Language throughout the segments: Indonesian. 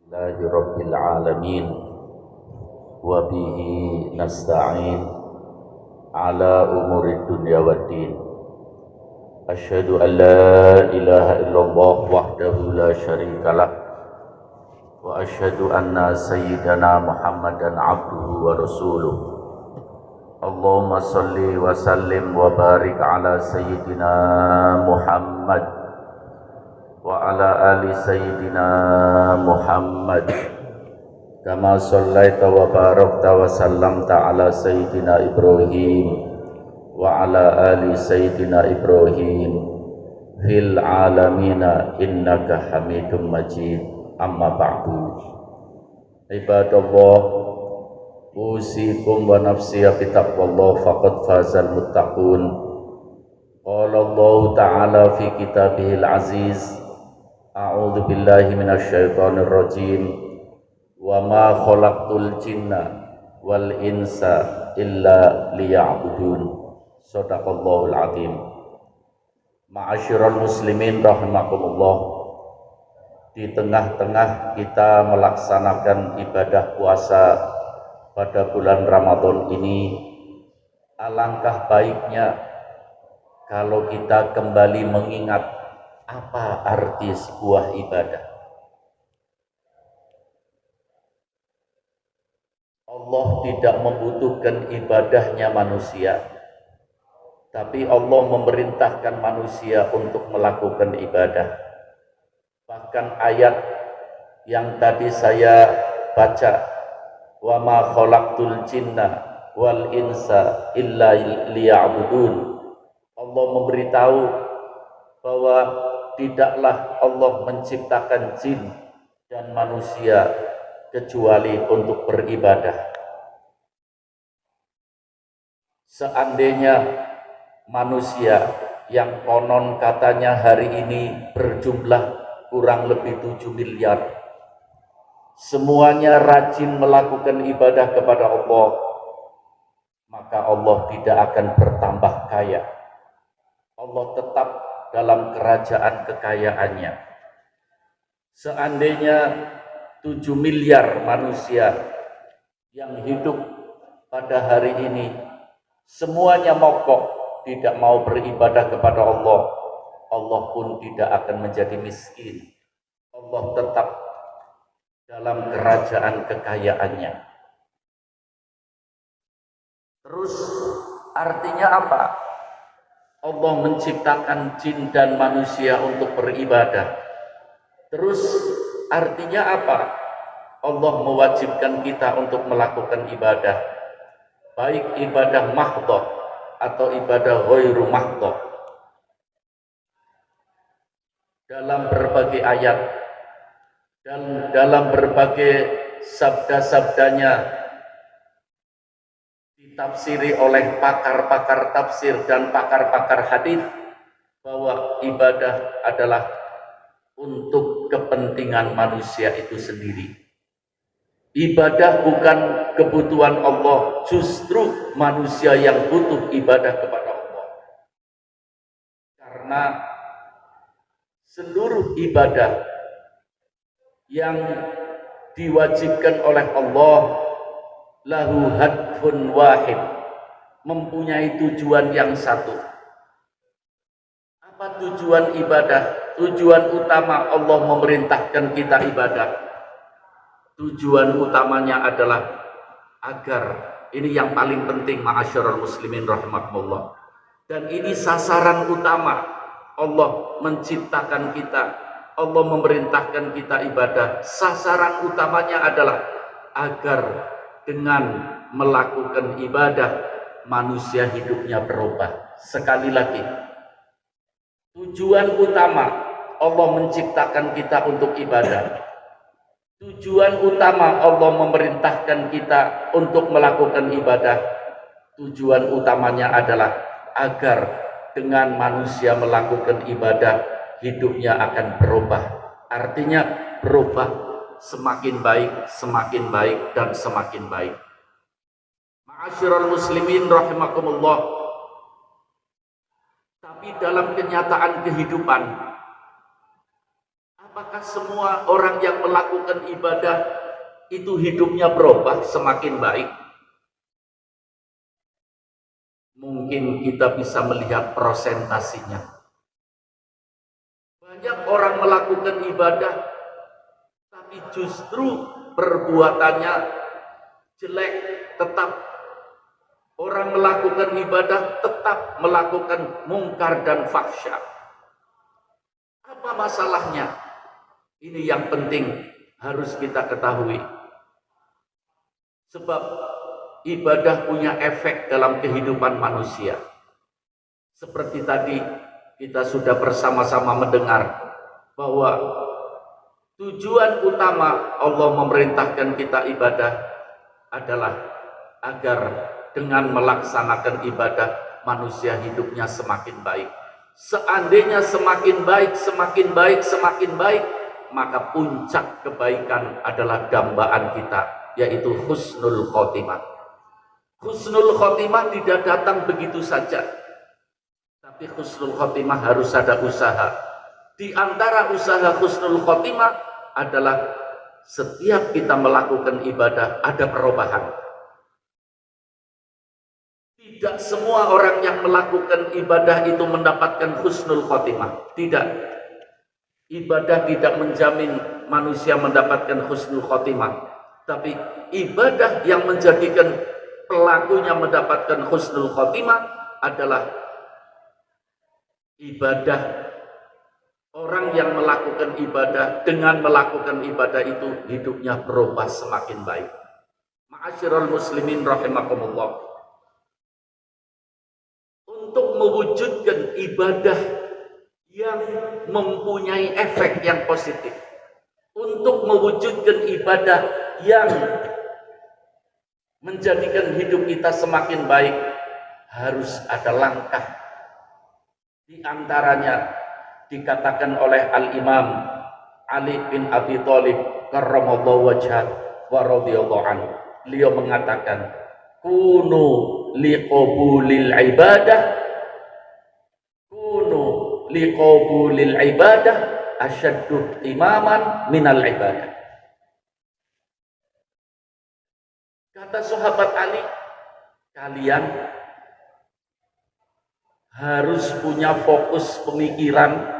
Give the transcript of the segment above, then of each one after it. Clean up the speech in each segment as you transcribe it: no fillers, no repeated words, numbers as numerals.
Alhamdulillahi Rabbil Alamin wa bihi nasta'in ala umuri dunya waddin. Asyhadu an la ilaha illallah wahdahu la syarikalah wa asyhadu anna sayyidana Muhammadan abduhu wa rasuluh. Allahumma salli wa sallim wa barik ala sayyidina Muhammad wa ala ali sayyidina Muhammad kama sallaita wa barakta wa sallamta ala sayyidina Ibrahim wa ala ali sayyidina Ibrahim fil alamina innaka hamidum majid. Amma ba'du. Ibadallah, usikum wa nafsi bitaqwallah faqad fazal muttaqun. Qala Allah ta'ala fi kitabihil aziz, a'udzu billahi minasyaitonir rajim. Wa ma khalaqtul jinna wal insa illa liya'budun. Shadaqallahul azim. Ma'asyiral muslimin rahimakumullah. Di tengah-tengah kita melaksanakan ibadah puasa pada bulan Ramadan ini, alangkah baiknya kalau kita kembali mengingat apa arti sebuah ibadah. Allah tidak membutuhkan ibadahnya manusia, tapi Allah memerintahkan manusia untuk melakukan ibadah. Bahkan ayat yang tadi saya baca, wa ma khalaqtul jinna wal insa illa liya'budun, Allah memberitahu bahwa tidaklah Allah menciptakan jin dan manusia kecuali untuk beribadah. Seandainya manusia yang konon katanya hari ini berjumlah kurang lebih 7 miliar semuanya rajin melakukan ibadah kepada Allah, maka Allah tidak akan bertambah kaya. Allah tetap dalam kerajaan kekayaannya. Seandainya 7 miliar manusia yang hidup pada hari ini semuanya mogok, tidak mau beribadah kepada Allah, Allah pun tidak akan menjadi miskin. Allah tetap dalam kerajaan kekayaannya. Terus artinya apa? Allah menciptakan jin dan manusia untuk beribadah. Terus artinya apa? Allah mewajibkan kita untuk melakukan ibadah, baik ibadah mahdhah atau ibadah ghairu mahdhah. Dalam berbagai ayat dan dalam berbagai sabda-sabdanya ditafsiri oleh pakar-pakar tafsir dan pakar-pakar hadis bahwa ibadah adalah untuk kepentingan manusia itu sendiri. Ibadah bukan kebutuhan Allah, justru manusia yang butuh ibadah kepada Allah. Karena seluruh ibadah yang diwajibkan oleh Allah lahu hadfun wahid, mempunyai tujuan yang satu. Apa tujuan ibadah? Tujuan utama Allah memerintahkan kita ibadah, tujuan utamanya adalah agar, ini yang paling penting ma'asyiral muslimin rahimakumullah, dan ini sasaran utama Allah menciptakan kita, Allah memerintahkan kita ibadah. Sasaran utamanya adalah agar dengan melakukan ibadah manusia hidupnya berubah. Sekali lagi, tujuan utama Allah menciptakan kita untuk ibadah. Tujuan utama Allah memerintahkan kita untuk melakukan ibadah. Tujuan utamanya adalah agar dengan manusia melakukan ibadah, hidupnya akan berubah. Artinya berubah semakin baik, dan semakin baik. Ma'asyiral muslimin rahimakumullah. Tapi dalam kenyataan kehidupan, apa Apakah semua orang yang melakukan ibadah itu hidupnya berubah semakin baik? Mungkin kita bisa melihat prosentasinya. Banyak orang melakukan ibadah, tapi justru perbuatannya jelek. Tetap orang melakukan ibadah, tetap melakukan mungkar dan fahsya. Apa masalahnya? Ini yang penting harus kita ketahui. Sebab ibadah punya efek dalam kehidupan manusia. Seperti tadi kita sudah bersama-sama mendengar bahwa tujuan utama Allah memerintahkan kita ibadah adalah agar dengan melaksanakan ibadah manusia hidupnya semakin baik. Seandainya semakin baik, semakin baik, semakin baik, maka puncak kebaikan adalah dambaan kita, yaitu husnul khotimah. Husnul khotimah tidak datang begitu saja, tapi husnul khotimah harus ada usaha. Di antara usaha husnul khotimah adalah setiap kita melakukan ibadah ada perubahan. Tidak semua orang yang melakukan ibadah itu mendapatkan husnul khotimah. Tidak. Ibadah tidak menjamin manusia mendapatkan husnul khotimah. Tapi ibadah yang menjadikan pelakunya mendapatkan husnul khotimah adalah ibadah orang yang melakukan ibadah. Dengan melakukan ibadah itu hidupnya berubah semakin baik. Ma'asyiral muslimin rahimakumullah. Untuk mewujudkan ibadah yang mempunyai efek yang positif, untuk mewujudkan ibadah yang menjadikan hidup kita semakin baik, harus ada langkah. Di antaranya dikatakan oleh Al-Imam Ali bin Abi Thalib karramallahu wajhah wa radhiyallahu anhu. Beliau mengatakan, kunu liqabulil ibadah asyaddu imaman minal ibadah. Kata sahabat Ali, kalian harus punya fokus pemikiran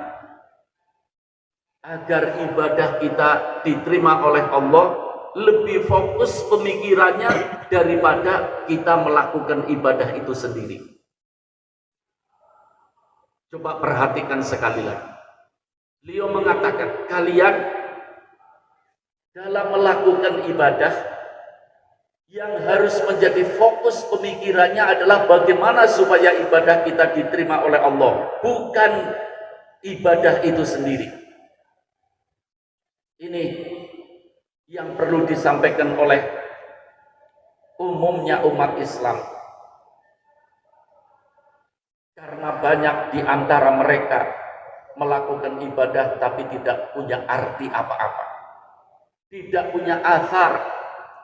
agar ibadah kita diterima oleh Allah, lebih fokus pemikirannya daripada kita melakukan ibadah itu sendiri. Coba perhatikan sekali lagi. Beliau mengatakan, kalian dalam melakukan ibadah yang harus menjadi fokus pemikirannya adalah bagaimana supaya ibadah kita diterima oleh Allah, bukan ibadah itu sendiri. Ini yang perlu disampaikan oleh umumnya umat Islam. Karena banyak di antara mereka melakukan ibadah tapi tidak punya arti apa-apa. Tidak punya athar,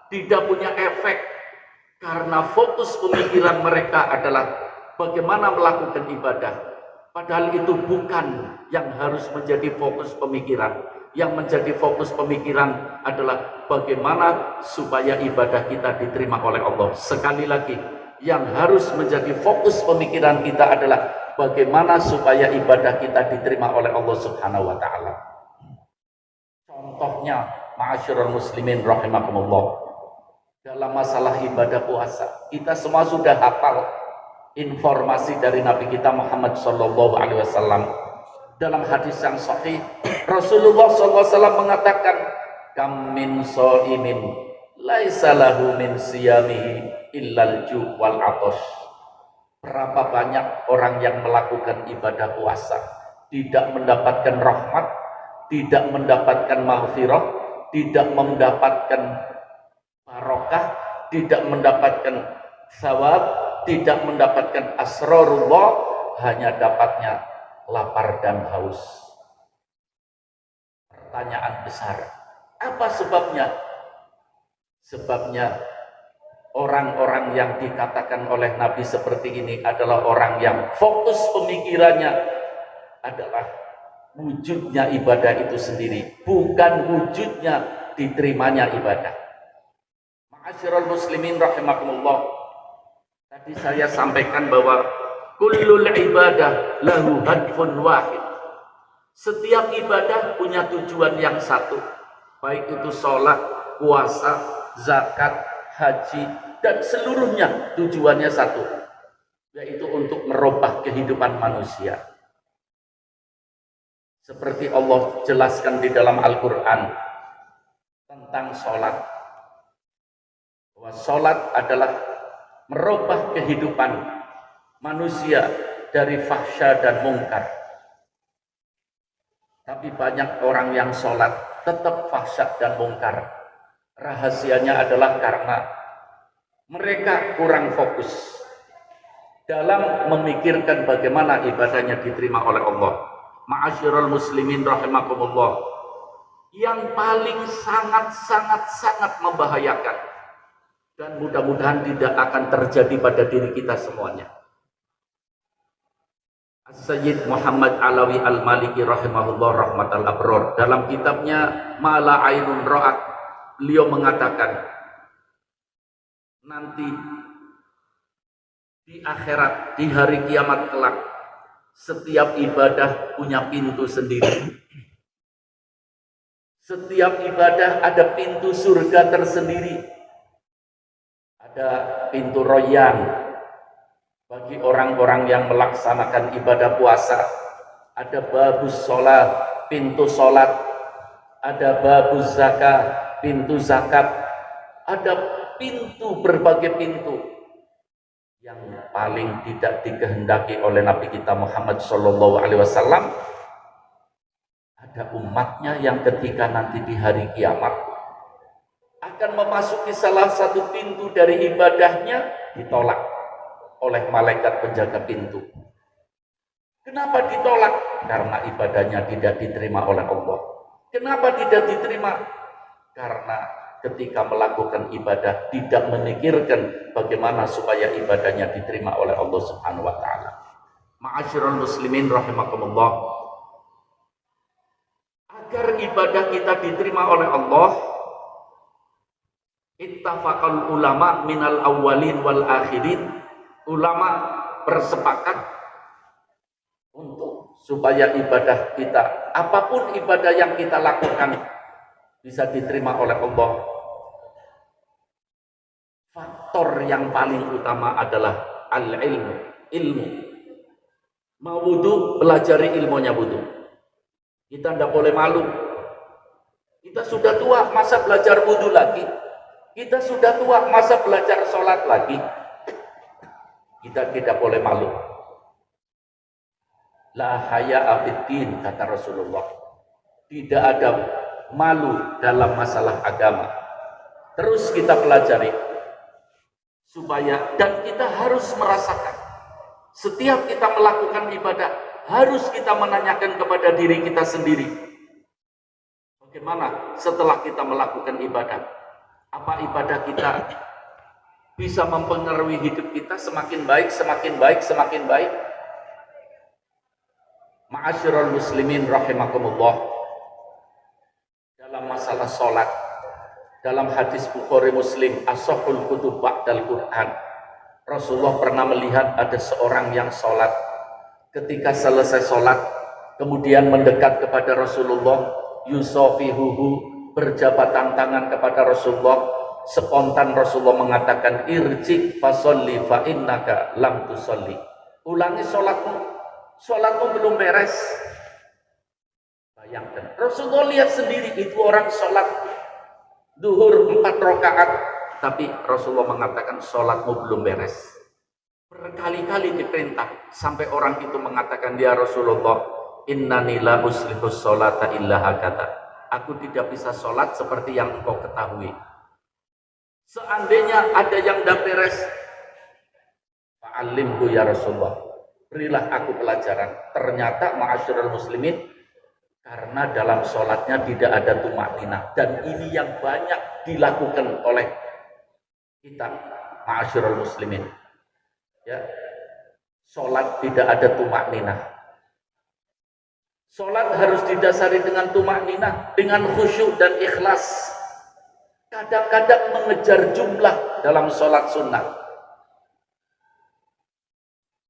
tidak punya efek. Karena fokus pemikiran mereka adalah bagaimana melakukan ibadah. Padahal itu bukan yang harus menjadi fokus pemikiran. Yang menjadi fokus pemikiran adalah bagaimana supaya ibadah kita diterima oleh Allah. Sekali lagi, yang harus menjadi fokus pemikiran kita adalah bagaimana supaya ibadah kita diterima oleh Allah Subhanahu wa taala. Contohnya, ma'asyiral muslimin rahimakumullah, dalam masalah ibadah puasa, kita semua sudah hafal informasi dari Nabi kita Muhammad sallallahu alaihi wasallam. Dalam hadis yang sahih, Rasulullah sallallahu alaihi wasallam mengatakan, kam min shaimin laisa lahu min siyamihi illal ju' wal atash. Berapa banyak orang yang melakukan ibadah puasa tidak mendapatkan rahmat, tidak mendapatkan maghfirah, tidak mendapatkan barokah, tidak mendapatkan thawab, tidak mendapatkan asrarullah, hanya dapatnya lapar dan haus. Pertanyaan besar, apa sebabnya? Sebabnya orang-orang yang dikatakan oleh Nabi seperti ini adalah orang yang fokus pemikirannya adalah wujudnya ibadah itu sendiri, bukan wujudnya diterimanya ibadah. Ma'asyiral muslimin rahimakumullah, tadi saya sampaikan bahwa kullul ibadah lahu hadfun wahid. Setiap ibadah punya tujuan yang satu, baik itu sholat, puasa, zakat, haji, dan seluruhnya tujuannya satu, yaitu untuk merubah kehidupan manusia. Seperti Allah jelaskan di dalam Al-Quran tentang sholat, bahwa sholat adalah merubah kehidupan manusia dari fahsya dan mungkar. Tapi banyak orang yang sholat tetap fahsya dan mungkar. Rahasianya adalah karena mereka kurang fokus dalam memikirkan bagaimana ibadahnya diterima oleh Allah. Ma'asyiral muslimin rahimakumullah, yang paling sangat membahayakan dan mudah-mudahan tidak akan terjadi pada diri kita semuanya. Sayyid Muhammad Alawi Al-Maliki rahimahullah rahmatal abror, dalam kitabnya Mala Ainun Ra'at, beliau mengatakan nanti di akhirat, di hari kiamat kelak, setiap ibadah punya pintu sendiri. Setiap ibadah ada pintu surga tersendiri. Ada pintu royan bagi orang-orang yang melaksanakan ibadah puasa. Ada babus sholat, pintu sholat. Ada babus zakat, pintu zakat. Ada pintu, berbagai pintu. Yang paling tidak dikehendaki oleh Nabi kita Muhammad SAW, ada umatnya yang ketika nanti di hari kiamat akan memasuki salah satu pintu dari ibadahnya, ditolak oleh malaikat penjaga pintu. Kenapa ditolak? Karena ibadahnya tidak diterima oleh Allah. Kenapa tidak diterima? Karena ketika melakukan ibadah tidak memikirkan bagaimana supaya ibadahnya diterima oleh Allah Subhanahu wa taala. Ma'asyiral muslimin rahimakumullah, agar ibadah kita diterima oleh Allah, ittafaqal ulama minal awwalin wal akhirin, ulama bersepakat untuk supaya ibadah kita, apapun ibadah yang kita lakukan, bisa diterima oleh Allah. Faktor yang paling utama adalah al-ilmu, ilmu. Mau wudu, pelajari ilmunya wudu. Kita tidak boleh malu. Kita sudah tua, masa belajar wudu lagi? Kita sudah tua, masa belajar sholat lagi? Kita tidak boleh malu. La haya'a fiddin, kata Rasulullah. Tidak ada malu dalam masalah agama. Terus kita pelajari supaya, dan kita harus merasakan setiap kita melakukan ibadah, harus kita menanyakan kepada diri kita sendiri, bagaimana setelah kita melakukan ibadah, apa ibadah kita bisa mempengaruhi hidup kita semakin baik, semakin baik, semakin baik. Ma'asyiral muslimin rahimakumullah, dalam masalah sholat, dalam hadis Bukhari Muslim, as-sahul kutub ba'dal Quran, Rasulullah pernah melihat ada seorang yang sholat. Ketika selesai sholat, kemudian mendekat kepada Rasulullah, yusofihuhu, berjabatan tangan kepada Rasulullah. Spontan Rasulullah mengatakan, irji fasolli fa innaka lam tusolli. Ulangi sholatmu, sholatmu belum beres. Bayangkan, Rasulullah lihat sendiri itu orang sholat duhur 4 rakaat, tapi Rasulullah mengatakan sholatmu belum beres. Berkali-kali diperintah sampai orang itu mengatakan, ya Rasulullah, innani la uslihus sholata illa hakata. Aku tidak bisa sholat seperti yang engkau ketahui. Seandainya ada yang tidak beres, fa'alimhu ya Rasulullah, berilah aku pelajaran. Ternyata ma'asyiral muslimin, karena dalam sholatnya tidak ada tumakninah, dan ini yang banyak dilakukan oleh kita ma'asyiral muslimin. Ya, sholat tidak ada tumakninah. Sholat harus didasari dengan tumak ninah, dengan khusyuk dan ikhlas. Kadang-kadang mengejar jumlah dalam sholat sunnah.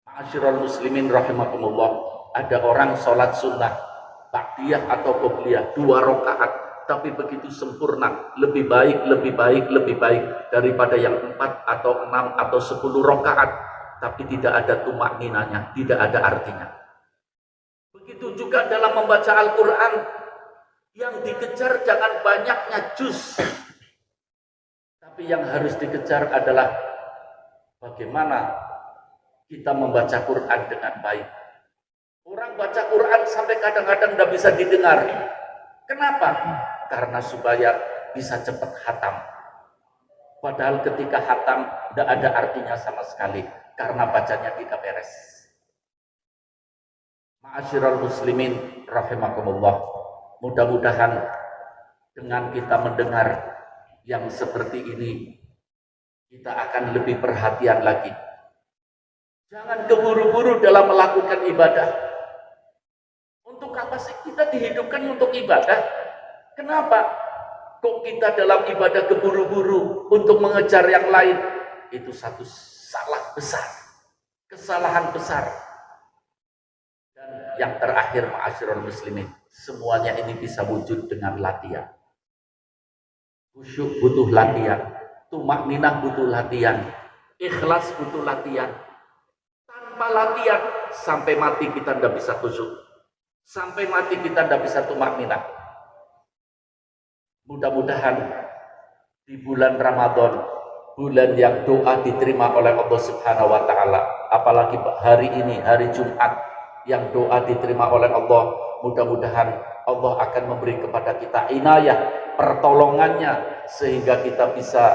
Ma'asyiral muslimin rahimakumullah, ada orang sholat sunnah, ba'diyah atau qobliyah, 2 rakaat, tapi begitu sempurna, lebih baik daripada yang 4 atau 6 atau 10 rakaat, tapi tidak ada tumak ninahnya, tidak ada artinya. Begitu juga dalam membaca Al-Quran, yang dikejar jangan banyaknya juz, tapi yang harus dikejar adalah bagaimana kita membaca Quran dengan baik. Orang baca Quran sampai kadang-kadang tidak bisa didengar. Kenapa? Karena supaya bisa cepat khatam. Padahal ketika khatam tidak ada artinya sama sekali, karena bacanya tidak beres. Ma'asyiral muslimin rahimakumullah, mudah-mudahan dengan kita mendengar yang seperti ini, kita akan lebih perhatian lagi. Jangan keburu-buru dalam melakukan ibadah. Untuk apa sih kita dihidupkan untuk ibadah? Kenapa kok kita dalam ibadah keburu-buru untuk mengejar yang lain? Itu satu salah besar, kesalahan besar. Dan yang terakhir, ma'asyiral muslimin, semuanya ini bisa wujud dengan latihan. Khusyuk butuh latihan, tumak ninah butuh latihan, ikhlas butuh latihan. Tanpa latihan, sampai mati kita tidak bisa khusyuk, sampai mati kita tidak bisa tumak ninah. Mudah-mudahan di bulan Ramadan, bulan yang doa diterima oleh Allah Subhanahu wa Ta'ala, apalagi hari ini, hari Jumat, yang doa diterima oleh Allah, mudah-mudahan Allah akan memberi kepada kita inayah, pertolongannya, sehingga kita bisa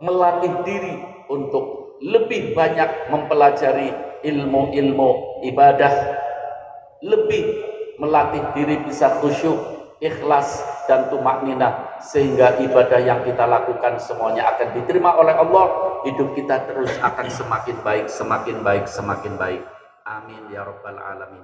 melatih diri untuk lebih banyak mempelajari ilmu-ilmu ibadah, lebih melatih diri bisa khusyuk, ikhlas dan tumak ninah, sehingga ibadah yang kita lakukan semuanya akan diterima oleh Allah. Hidup kita terus akan semakin baik, semakin baik, semakin baik. Amin ya rabbal alamin.